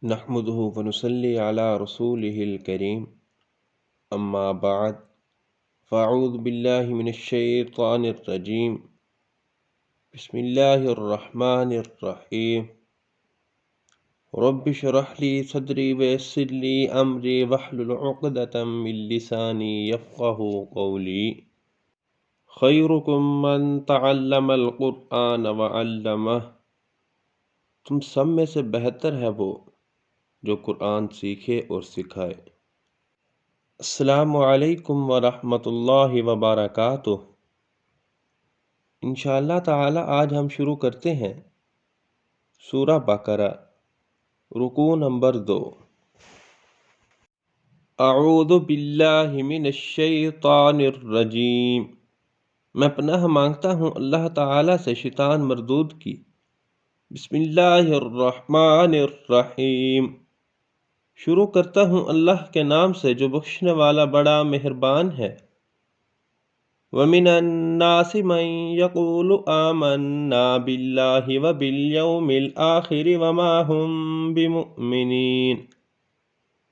نحمده ونصلي على رسوله الكريم اما بعد فاعوذ باللہ من الشیطان الرجیم بسم اللہ الرحمن الرحیم رب اشرح لي صدری ویسر لي امری واحلل عقدۃ من لسانی یفقهوا قولی خیرکم من تعلم القرآن وعلمہ، تم سب میں سے بہتر ہے وہ جو قرآن سیکھے اور سکھائے۔ السلام علیکم ورحمۃ اللہ وبرکاتہ۔ انشاءاللہ تعالی آج ہم شروع کرتے ہیں سورہ بقرہ، رکوع نمبر 2۔ اعوذ باللہ من الشیطان الرجیم، میں پناہ مانگتا ہوں اللہ تعالی سے شیطان مردود کی۔ بسم اللہ الرحمن الرحیم، شروع کرتا ہوں اللہ کے نام سے جو بخشنے والا بڑا مہربان ہے۔ وَمِنَ النَّاسِ مَن يَقُولُ آمَنَّا بِاللَّهِ وَبِالْيَوْمِ الْآخِرِ وَمَا هُم بِمُؤْمِنِينَ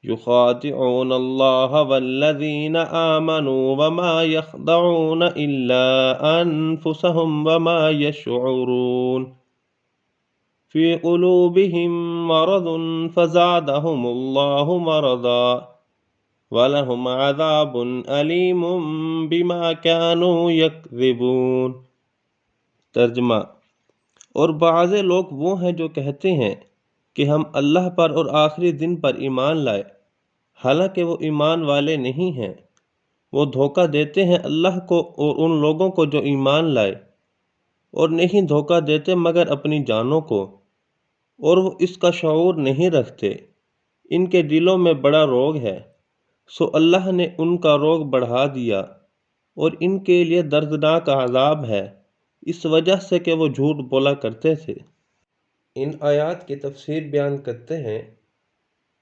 يُخَادِعُونَ اللَّهَ وَالَّذِينَ آمَنُوا وَمَا يَخْدَعُونَ إِلَّا أَنفُسَهُمْ وَمَا يَشْعُرُونَ فِي قُلُوبِهِم مَّرَضٌ فَزَادَهُمُ اللَّهُ مَرَضًا وَلَهُمْ عَذَابٌ أَلِيمٌ بِمَا كَانُوا يَكْذِبُونَ۔ ترجمہ: اور بعض لوگ وہ ہیں جو کہتے ہیں کہ ہم اللہ پر اور آخری دن پر ایمان لائے، حالانکہ وہ ایمان والے نہیں ہیں۔ وہ دھوکہ دیتے ہیں اللہ کو اور ان لوگوں کو جو ایمان لائے، اور نہیں دھوکہ دیتے مگر اپنی جانوں کو، اور وہ اس کا شعور نہیں رکھتے۔ ان کے دلوں میں بڑا روگ ہے، سو اللہ نے ان کا روگ بڑھا دیا، اور ان کے لیے دردناک عذاب ہے، اس وجہ سے کہ وہ جھوٹ بولا کرتے تھے۔ ان آیات کی تفسیر بیان کرتے ہیں۔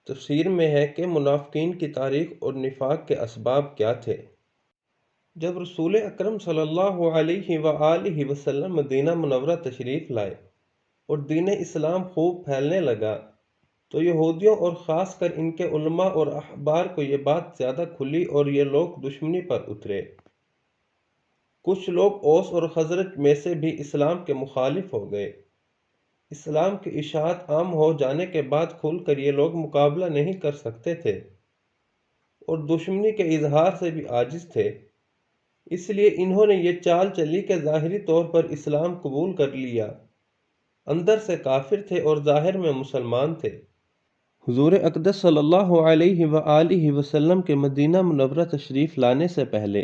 تفسیر میں ہے کہ منافقین کی تاریخ اور نفاق کے اسباب کیا تھے۔ جب رسول اکرم صلی اللہ علیہ وآلہ وسلم مدینہ منورہ تشریف لائے اور دین اسلام خوب پھیلنے لگا، تو یہودیوں اور خاص کر ان کے علماء اور احبار کو یہ بات زیادہ کھلی اور یہ لوگ دشمنی پر اترے۔ کچھ لوگ اوس اور خزرج میں سے بھی اسلام کے مخالف ہو گئے۔ اسلام کی اشاعت عام ہو جانے کے بعد کھل کر یہ لوگ مقابلہ نہیں کر سکتے تھے اور دشمنی کے اظہار سے بھی عاجز تھے، اس لیے انہوں نے یہ چال چلی کہ ظاہری طور پر اسلام قبول کر لیا، اندر سے کافر تھے اور ظاہر میں مسلمان تھے۔ حضور اقدس صلی اللہ علیہ وآلہ وسلم کے مدینہ منورہ تشریف لانے سے پہلے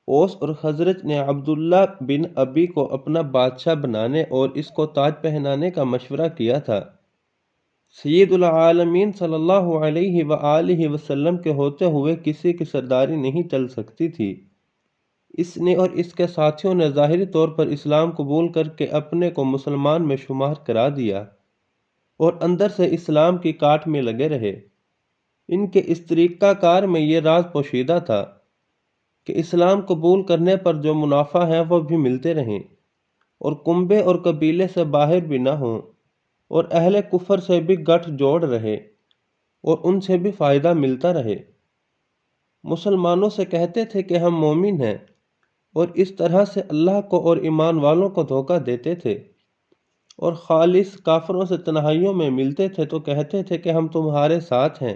اوس اور خزرج نے عبداللہ بن ابی کو اپنا بادشاہ بنانے اور اس کو تاج پہنانے کا مشورہ کیا تھا۔ سید العالمین صلی اللہ علیہ وآلہ وسلم کے ہوتے ہوئے کسی کی سرداری نہیں چل سکتی تھی۔ اس نے اور اس کے ساتھیوں نے ظاہری طور پر اسلام قبول کر کے اپنے کو مسلمان میں شمار کرا دیا اور اندر سے اسلام کی کاٹ میں لگے رہے۔ ان کے اس طریقہ کار میں یہ راز پوشیدہ تھا کہ اسلام قبول کرنے پر جو منافع ہے وہ بھی ملتے رہیں، اور کنبے اور قبیلے سے باہر بھی نہ ہوں، اور اہل کفر سے بھی گٹھ جوڑ رہے اور ان سے بھی فائدہ ملتا رہے۔ مسلمانوں سے کہتے تھے کہ ہم مومن ہیں، اور اس طرح سے اللہ کو اور ایمان والوں کو دھوکہ دیتے تھے، اور خالص کافروں سے تنہائیوں میں ملتے تھے تو کہتے تھے کہ ہم تمہارے ساتھ ہیں۔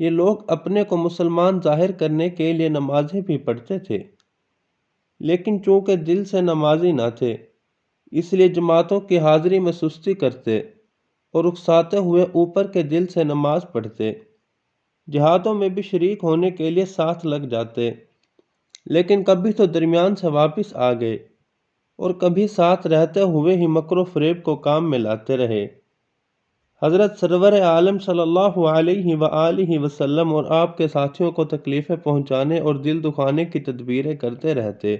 یہ لوگ اپنے کو مسلمان ظاہر کرنے کے لیے نمازیں بھی پڑھتے تھے، لیکن چونکہ دل سے نمازی نہ تھے، اس لیے جماعتوں کی حاضری میں سستی کرتے اور اکساتے ہوئے اوپر کے دل سے نماز پڑھتے، جہادوں میں بھی شریک ہونے کے لیے ساتھ لگ جاتے، لیکن کبھی تو درمیان سے واپس آ گئے اور کبھی ساتھ رہتے ہوئے ہی مکر و فریب کو کام میں لاتے رہے۔ حضرت سرور عالم صلی اللہ علیہ وآلہ وسلم اور آپ کے ساتھیوں کو تکلیفیں پہنچانے اور دل دکھانے کی تدبیریں کرتے رہتے،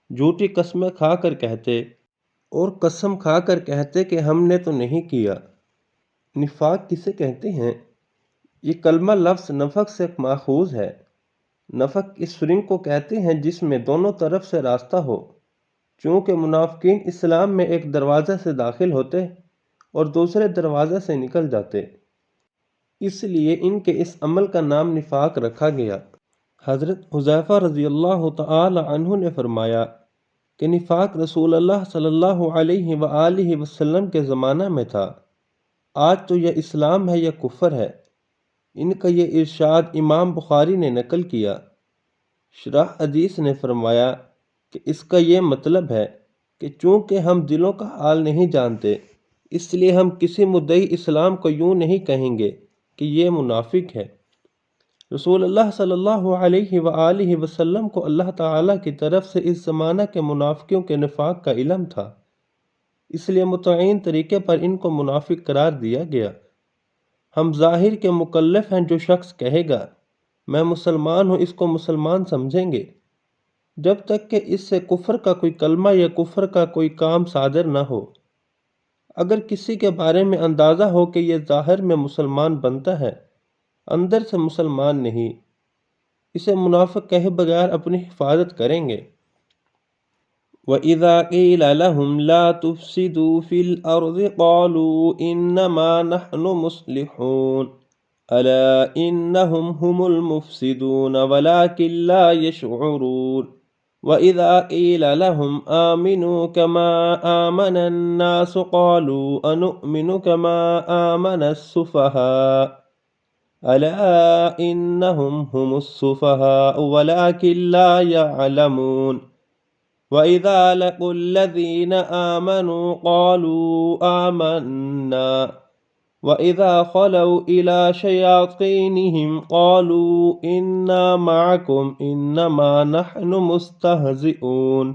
جھوٹی قسمیں کھا کر کہتے اور قسم کھا کر کہتے کہ ہم نے تو نہیں کیا۔ نفاق کسے کہتے ہیں؟ یہ کلمہ لفظ نفق سے ماخوذ ہے۔ نفق اس سرنگ کو کہتے ہیں جس میں دونوں طرف سے راستہ ہو۔ چونکہ منافقین اسلام میں ایک دروازے سے داخل ہوتے اور دوسرے دروازے سے نکل جاتے، اس لیے ان کے اس عمل کا نام نفاق رکھا گیا۔ حضرت حذیفہ رضی اللہ تعالی عنہ نے فرمایا کہ نفاق رسول اللہ صلی اللہ علیہ وآلہ وسلم کے زمانہ میں تھا، آج تو یہ اسلام ہے یا کفر ہے۔ ان کا یہ ارشاد امام بخاری نے نقل کیا۔ شرح حدیث نے فرمایا کہ اس کا یہ مطلب ہے کہ چونکہ ہم دلوں کا حال نہیں جانتے، اس لیے ہم کسی مدعی اسلام کو یوں نہیں کہیں گے کہ یہ منافق ہے۔ رسول اللہ صلی اللہ علیہ وآلہ وسلم کو اللہ تعالیٰ کی طرف سے اس زمانہ کے منافقوں کے نفاق کا علم تھا، اس لیے متعین طریقے پر ان کو منافق قرار دیا گیا۔ ہم ظاہر کے مکلف ہیں، جو شخص کہے گا میں مسلمان ہوں اس کو مسلمان سمجھیں گے جب تک کہ اس سے کفر کا کوئی کلمہ یا کفر کا کوئی کام صادر نہ ہو۔ اگر کسی کے بارے میں اندازہ ہو کہ یہ ظاہر میں مسلمان بنتا ہے، اندر سے مسلمان نہیں، اسے منافق کہے بغیر اپنی حفاظت کریں گے۔ وَإِذَا قِيلَ لَهُمْ لَا تُفْسِدُوا فِي الْأَرْضِ قَالُوا إِنَّمَا نَحْنُ مُصْلِحُونَ أَلَا إِنَّهُمْ هُمُ الْمُفْسِدُونَ وَلَكِنْ لَا يَشْعُرُونَ وَإِذَا قِيلَ لَهُمْ آمِنُوا كَمَا آمَنَ النَّاسُ قَالُوا أَنُؤْمِنُ كَمَا آمَنَ السُّفَهَاءُ أَلَا إِنَّهُمْ هُمُ السُّفَهَاءُ وَلَكِنْ لَا يَعْلَمُونَ وَإِذَا لَقُوا الَّذِينَ آمَنُوا قَالُوا آمَنَّا وَإِذَا خَلَوْا إِلَى شَيَاطِينِهِمْ قَالُوا إِنَّا مَعَكُمْ إِنَّمَا نَحْنُ مُسْتَهْزِئُونَ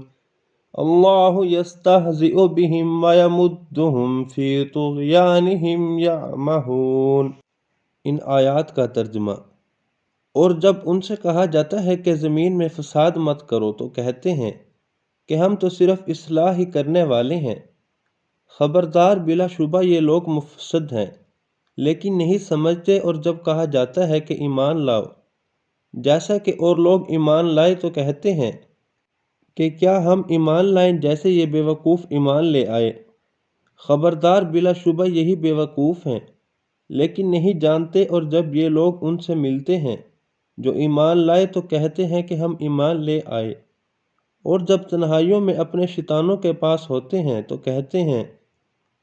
اللَّهُ يَسْتَهْزِئُ بِهِمْ وَيَمُدُّهُمْ فِي طُغْيَانِهِمْ يَعْمَهُونَ۔ ان آیات کا ترجمہ۔ اور جب ان سے کہا جاتا ہے کہ زمین میں فساد مت کرو تو کہتے ہیں کہ ہم تو صرف اصلاح ہی کرنے والے ہیں۔ خبردار، بلا شبہ یہ لوگ مفسد ہیں لیکن نہیں سمجھتے، اور جب کہا جاتا ہے کہ ایمان لاؤ جیسا کہ اور لوگ ایمان لائے تو کہتے ہیں کہ کیا ہم ایمان لائیں جیسے یہ بیوقوف ایمان لے آئے۔ خبردار، بلا شبہ یہی بیوقوف ہیں لیکن نہیں جانتے، اور جب یہ لوگ ان سے ملتے ہیں جو ایمان لائے تو کہتے ہیں کہ ہم ایمان لے آئے، اور جب تنہائیوں میں اپنے شیطانوں کے پاس ہوتے ہیں تو کہتے ہیں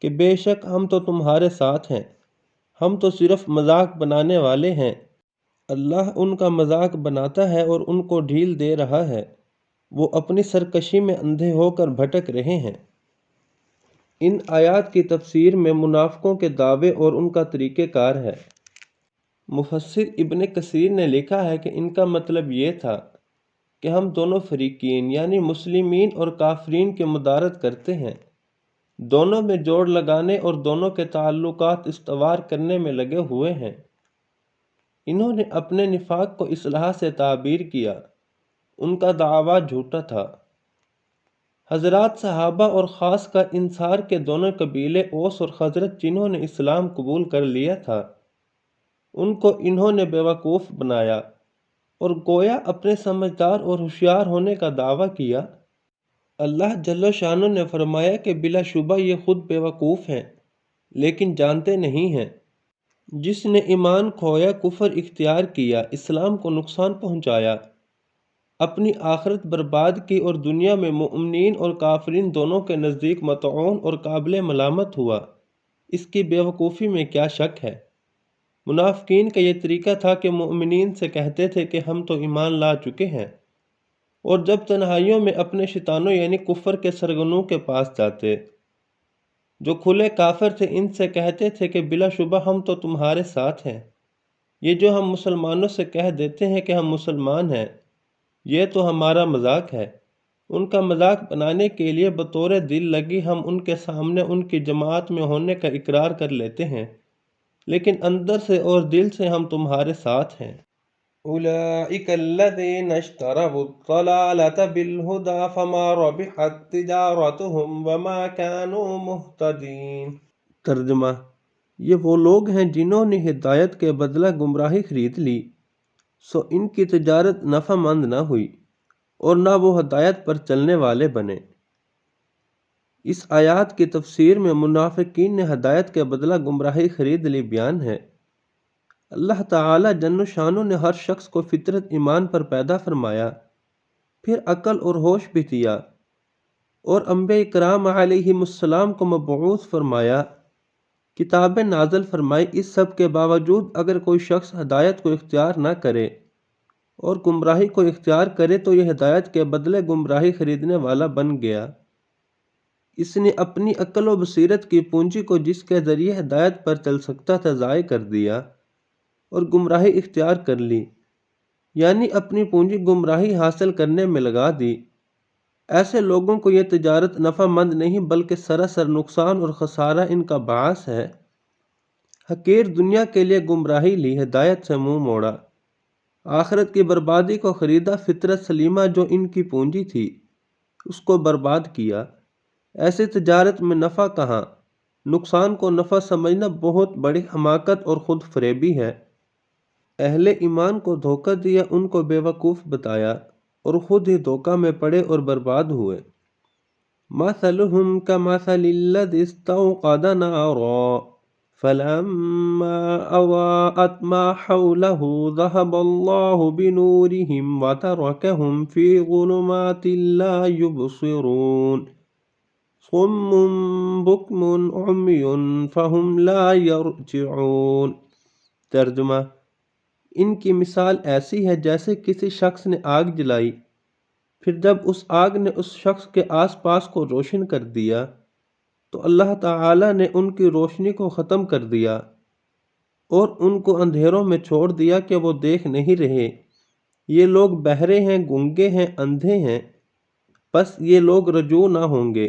کہ بے شک ہم تو تمہارے ساتھ ہیں، ہم تو صرف مذاق بنانے والے ہیں۔ اللہ ان کا مذاق بناتا ہے اور ان کو ڈھیل دے رہا ہے، وہ اپنی سرکشی میں اندھے ہو کر بھٹک رہے ہیں۔ ان آیات کی تفسیر میں منافقوں کے دعوے اور ان کا طریقہ کار ہے۔ مفسر ابن کثیر نے لکھا ہے کہ ان کا مطلب یہ تھا کہ ہم دونوں فریقین یعنی مسلمین اور کافرین کی مدارت کرتے ہیں، دونوں میں جوڑ لگانے اور دونوں کے تعلقات استوار کرنے میں لگے ہوئے ہیں۔ انہوں نے اپنے نفاق کو اصلاح سے تعبیر کیا، ان کا دعویٰ جھوٹا تھا۔ حضرات صحابہ اور خاص کر انصار کے دونوں قبیلے اوس اور خزرج جنہوں نے اسلام قبول کر لیا تھا، ان کو انہوں نے بیوقوف بنایا اور گویا اپنے سمجھدار اور ہوشیار ہونے کا دعویٰ کیا۔ اللہ جل شانہ نے فرمایا کہ بلا شبہ یہ خود بیوقوف ہیں لیکن جانتے نہیں ہیں۔ جس نے ایمان کھویا، کفر اختیار کیا، اسلام کو نقصان پہنچایا، اپنی آخرت برباد کی اور دنیا میں مؤمنین اور کافرین دونوں کے نزدیک مطعون اور قابل ملامت ہوا، اس کی بیوقوفی میں کیا شک ہے؟ منافقین کا یہ طریقہ تھا کہ مؤمنین سے کہتے تھے کہ ہم تو ایمان لا چکے ہیں، اور جب تنہائیوں میں اپنے شیطانوں یعنی کفر کے سرغنوں کے پاس جاتے جو کھلے کافر تھے، ان سے کہتے تھے کہ بلا شبہ ہم تو تمہارے ساتھ ہیں۔ یہ جو ہم مسلمانوں سے کہہ دیتے ہیں کہ ہم مسلمان ہیں، یہ تو ہمارا مذاق ہے۔ ان کا مذاق بنانے کے لیے بطور دل لگی ہم ان کے سامنے ان کی جماعت میں ہونے کا اقرار کر لیتے ہیں، لیکن اندر سے اور دل سے ہم تمہارے ساتھ ہیں۔ اولئک الذین اشتروا الضلالۃ بالہدی فما ربحت تجارتہم وما کانوا مہتدین۔ ترجمہ۔ یہ وہ لوگ ہیں جنہوں نے ہدایت کے بدلہ گمراہی خرید لی، سو ان کی تجارت نفع مند نہ ہوئی اور نہ وہ ہدایت پر چلنے والے بنے۔ اس آیات کی تفسیر میں منافقین نے ہدایت کے بدلہ گمراہی خرید لی بیان ہے۔ اللہ تعالی جل شانہ نے ہر شخص کو فطرت ایمان پر پیدا فرمایا، پھر عقل اور ہوش بھی دیا، اور انبیاء کرام علیہم السلام کو مبعوث فرمایا، کتابیں نازل فرمائی۔ اس سب کے باوجود اگر کوئی شخص ہدایت کو اختیار نہ کرے اور گمراہی کو اختیار کرے تو یہ ہدایت کے بدلے گمراہی خریدنے والا بن گیا۔ اس نے اپنی عقل و بصیرت کی پونجی کو جس کے ذریعے ہدایت پر چل سکتا تھا ضائع کر دیا اور گمراہی اختیار کر لی، یعنی اپنی پونجی گمراہی حاصل کرنے میں لگا دی۔ ایسے لوگوں کو یہ تجارت نفع مند نہیں بلکہ سراسر نقصان اور خسارہ ان کا باعث ہے۔ حقیر دنیا کے لیے گمراہی لی، ہدایت سے منہ موڑا، آخرت کی بربادی کو خریدا، فطرت سلیمہ جو ان کی پونجی تھی اس کو برباد کیا۔ ایسی تجارت میں نفع کہاں؟ نقصان کو نفع سمجھنا بہت بڑی حماقت اور خود فریبی ہے۔ اہل ایمان کو دھوکہ دیا، ان کو بیوقوف بتایا اور خود ہی دھوکہ میں پڑے اور برباد ہوئے۔ مثلهم كمثل الذي استوقد نارا فلما أضاءت ما حوله ذهب الله بنورهم وتركهم في ظلمات لا يبصرون صم بكم عمي فهم لا يرجعون۔ ترجمہ: ان کی مثال ایسی ہے جیسے کسی شخص نے آگ جلائی، پھر جب اس آگ نے اس شخص کے آس پاس کو روشن کر دیا تو اللہ تعالی نے ان کی روشنی کو ختم کر دیا اور ان کو اندھیروں میں چھوڑ دیا کہ وہ دیکھ نہیں رہے۔ یہ لوگ بہرے ہیں، گونگے ہیں، اندھے ہیں، پس یہ لوگ رجوع نہ ہوں گے۔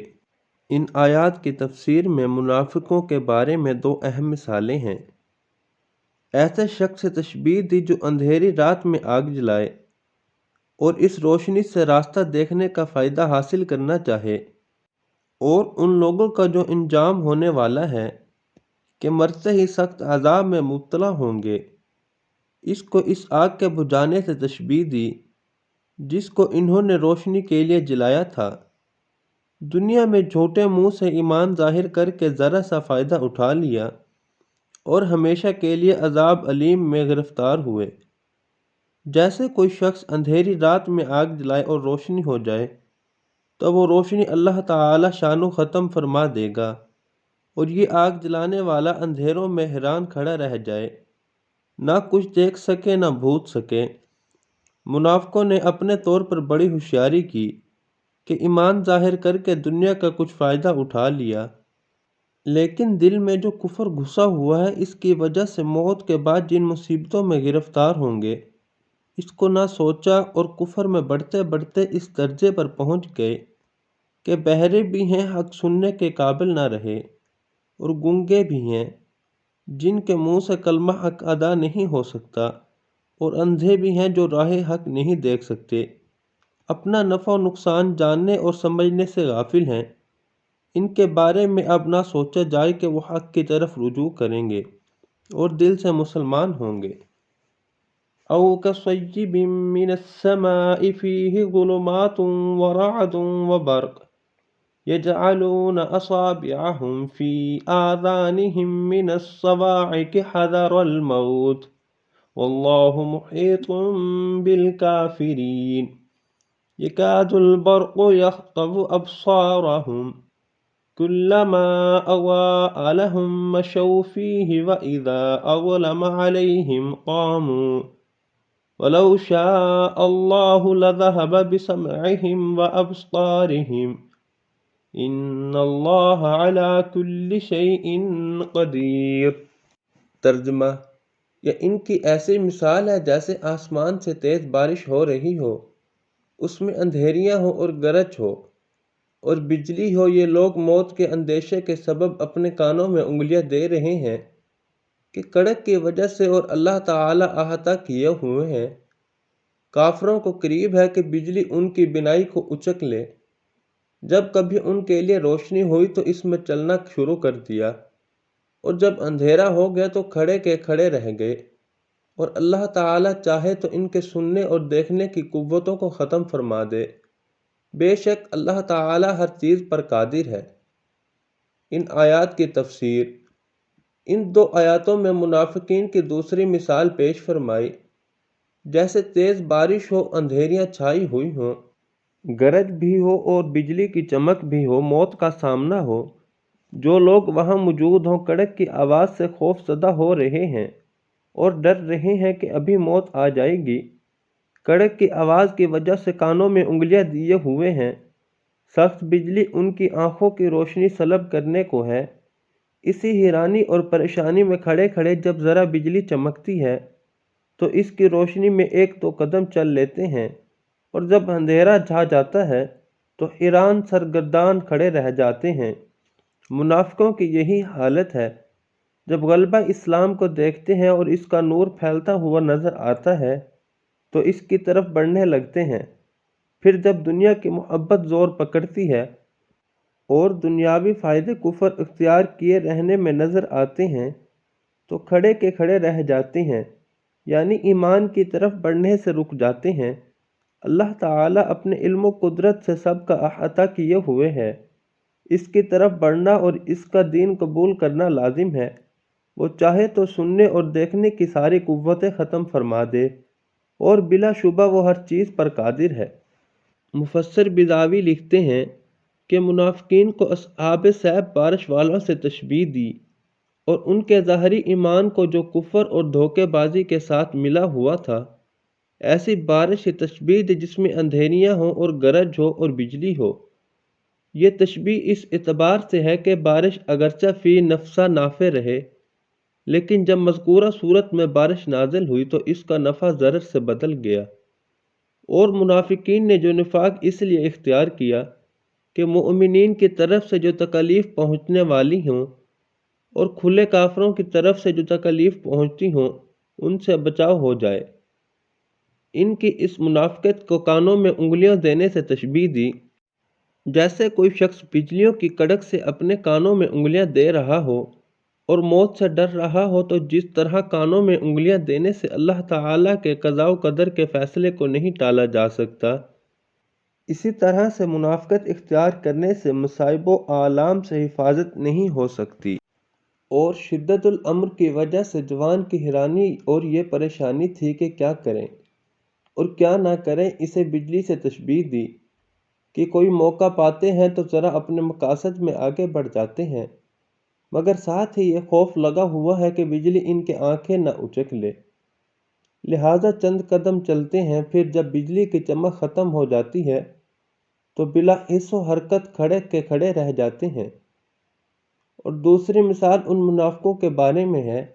ان آیات کی تفسیر میں منافقوں کے بارے میں دو اہم مثالیں ہیں۔ ایسے شخص سے تشبیہ دی جو اندھیری رات میں آگ جلائے اور اس روشنی سے راستہ دیکھنے کا فائدہ حاصل کرنا چاہے، اور ان لوگوں کا جو انجام ہونے والا ہے کہ مرتے ہی سخت عذاب میں مبتلا ہوں گے۔ اس کو اس آگ کے بجھانے سے تشبیہ دی جس کو انہوں نے روشنی کے لیے جلایا تھا۔ دنیا میں جھوٹے منہ سے ایمان ظاہر کر کے ذرا سا فائدہ اٹھا لیا اور ہمیشہ کے لیے عذاب علیم میں گرفتار ہوئے۔ جیسے کوئی شخص اندھیری رات میں آگ جلائے اور روشنی ہو جائے تو وہ روشنی اللہ تعالی شانو ختم فرما دے گا اور یہ آگ جلانے والا اندھیروں میں حیران کھڑا رہ جائے، نہ کچھ دیکھ سکے نہ بھوت سکے۔ منافقوں نے اپنے طور پر بڑی ہوشیاری کی کہ ایمان ظاہر کر کے دنیا کا کچھ فائدہ اٹھا لیا، لیکن دل میں جو کفر گھسا ہوا ہے اس کی وجہ سے موت کے بعد جن مصیبتوں میں گرفتار ہوں گے اس کو نہ سوچا، اور کفر میں بڑھتے بڑھتے اس درجے پر پہنچ گئے کہ بہرے بھی ہیں، حق سننے کے قابل نہ رہے، اور گونگے بھی ہیں جن کے منہ سے کلمہ حق ادا نہیں ہو سکتا، اور اندھے بھی ہیں جو راہ حق نہیں دیکھ سکتے، اپنا نفع و نقصان جاننے اور سمجھنے سے غافل ہیں۔ ان کے بارے میں اب نہ سوچا جائے کہ وہ حق کی طرف رجوع کریں گے اور دل سے مسلمان ہوں گے۔ او کصیب من السماء فیہ ظلمات ورعد وبرق یجعلون اصابعهم فی آذانهم من الصواعق حذر الموت واللہ محیط بالکافرین یکاد البرق یخطف ابصارهم کلما اضاء لهم مشوا فیہ واذا اظلم علیہم قاموا ولو شاء اللہ لذہب بسمعهم وابصارهم ان اللہ علی کل شیء قدیر۔ ترجمہ: یہ ان کی ایسی مثال ہے جیسے آسمان سے تیز بارش ہو رہی ہو، اس میں اندھیریاں ہوں اور گرج ہو اور بجلی ہو۔ یہ لوگ موت کے اندیشے کے سبب اپنے کانوں میں انگلیاں دے رہے ہیں کہ کڑک کی وجہ سے، اور اللہ تعالی احاطہ کیے ہوئے ہیں۔ کافروں کو قریب ہے کہ بجلی ان کی بینائی کو اچک لے۔ جب کبھی ان کے لیے روشنی ہوئی تو اس میں چلنا شروع کر دیا، اور جب اندھیرا ہو گیا تو کھڑے کے کھڑے رہ گئے، اور اللہ تعالی چاہے تو ان کے سننے اور دیکھنے کی قوتوں کو ختم فرما دے۔ بے شک اللہ تعالی ہر چیز پر قادر ہے۔ ان آیات کی تفسیر۔ ان دو آیاتوں میں منافقین کی دوسری مثال پیش فرمائی، جیسے تیز بارش ہو، اندھیریاں چھائی ہوئی ہوں، گرج بھی ہو اور بجلی کی چمک بھی ہو، موت کا سامنا ہو۔ جو لوگ وہاں موجود ہوں کڑک کی آواز سے خوف زدہ ہو رہے ہیں اور ڈر رہے ہیں کہ ابھی موت آ جائے گی۔ کڑک کی آواز کی وجہ سے کانوں میں انگلیاں دیے ہوئے ہیں۔ سخت بجلی ان کی آنکھوں کی روشنی سلب کرنے کو ہے۔ اسی حیرانی اور پریشانی میں کھڑے کھڑے جب ذرا بجلی چمکتی ہے تو اس کی روشنی میں ایک دو قدم چل لیتے ہیں، اور جب اندھیرا چھا جاتا ہے تو حیران سرگردان کھڑے رہ جاتے ہیں۔ منافقوں کی یہی حالت ہے۔ جب غلبہ اسلام کو دیکھتے ہیں اور اس کا نور پھیلتا ہوا نظر آتا ہے تو اس کی طرف بڑھنے لگتے ہیں۔ پھر جب دنیا کی محبت زور پکڑتی ہے اور دنیاوی فائدے کفر اختیار کیے رہنے میں نظر آتے ہیں تو کھڑے کے کھڑے رہ جاتے ہیں، یعنی ایمان کی طرف بڑھنے سے رک جاتے ہیں۔ اللہ تعالیٰ اپنے علم و قدرت سے سب کا احاطہ کیے ہوئے ہے۔ اس کی طرف بڑھنا اور اس کا دین قبول کرنا لازم ہے۔ وہ چاہے تو سننے اور دیکھنے کی ساری قوتیں ختم فرما دے، اور بلا شبہ وہ ہر چیز پر قادر ہے۔ مفسر بیضاوی لکھتے ہیں کہ منافقین کو اصحاب سیب بارش والوں سے تشبیہ دی، اور ان کے ظاہری ایمان کو جو کفر اور دھوکے بازی کے ساتھ ملا ہوا تھا، ایسی بارش کی تشبیہ دی جس میں اندھیریاں ہوں اور گرج ہو اور بجلی ہو۔ یہ تشبیہ اس اعتبار سے ہے کہ بارش اگرچہ فی نفسہ نافع رہے، لیکن جب مذکورہ صورت میں بارش نازل ہوئی تو اس کا نفع ضرر سے بدل گیا۔ اور منافقین نے جو نفاق اس لیے اختیار کیا کہ مؤمنین کی طرف سے جو تکالیف پہنچنے والی ہوں اور کھلے کافروں کی طرف سے جو تکالیف پہنچتی ہوں ان سے بچاؤ ہو جائے۔ ان کی اس منافقت کو کانوں میں انگلیاں دینے سے تشبیہ دی، جیسے کوئی شخص بجلیوں کی کڑک سے اپنے کانوں میں انگلیاں دے رہا ہو اور موت سے ڈر رہا ہو، تو جس طرح کانوں میں انگلیاں دینے سے اللہ تعالیٰ کے قضاء و قدر کے فیصلے کو نہیں ٹالا جا سکتا، اسی طرح سے منافقت اختیار کرنے سے مصائب و آلام سے حفاظت نہیں ہو سکتی۔ اور شدت الامر کی وجہ سے جوان کی حیرانی اور یہ پریشانی تھی کہ کیا کریں اور کیا نہ کریں۔ اسے بجلی سے تشبیہ دی کہ کوئی موقع پاتے ہیں تو ذرا اپنے مقاصد میں آگے بڑھ جاتے ہیں، مگر ساتھ ہی یہ خوف لگا ہوا ہے کہ بجلی ان کے آنکھیں نہ اچک لے، لہٰذا چند قدم چلتے ہیں۔ پھر جب بجلی کی چمک ختم ہو جاتی ہے تو بلا حس و حرکت کھڑے کے کھڑے رہ جاتے ہیں۔ اور دوسری مثال ان منافقوں کے بارے میں ہے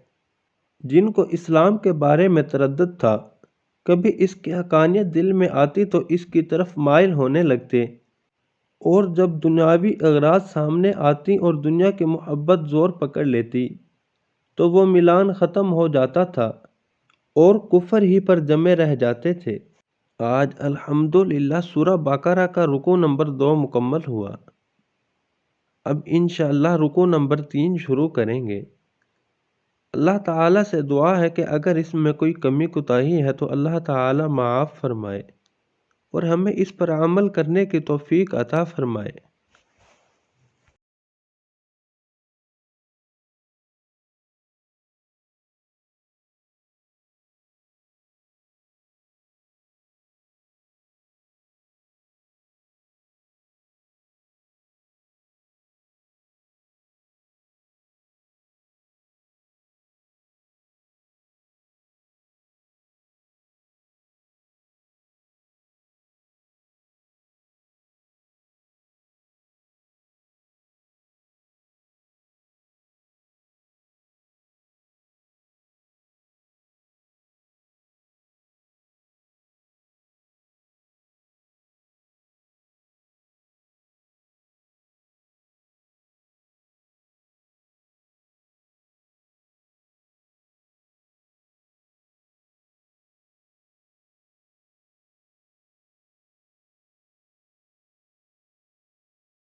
جن کو اسلام کے بارے میں تردد تھا، کبھی اس کی حقانیت دل میں آتی تو اس کی طرف مائل ہونے لگتے، اور جب دنیاوی اغراض سامنے آتی اور دنیا کی محبت زور پکڑ لیتی تو وہ ملان ختم ہو جاتا تھا اور کفر ہی پر جمے رہ جاتے تھے۔ آج الحمدللہ سورہ بقرہ کا رکوع نمبر 2 مکمل ہوا۔ اب انشاءاللہ رکوع نمبر 3 شروع کریں گے۔ اللہ تعالیٰ سے دعا ہے کہ اگر اس میں کوئی کمی کوتاہی ہے تو اللہ تعالیٰ معاف فرمائے اور ہمیں اس پر عمل کرنے کی توفیق عطا فرمائے۔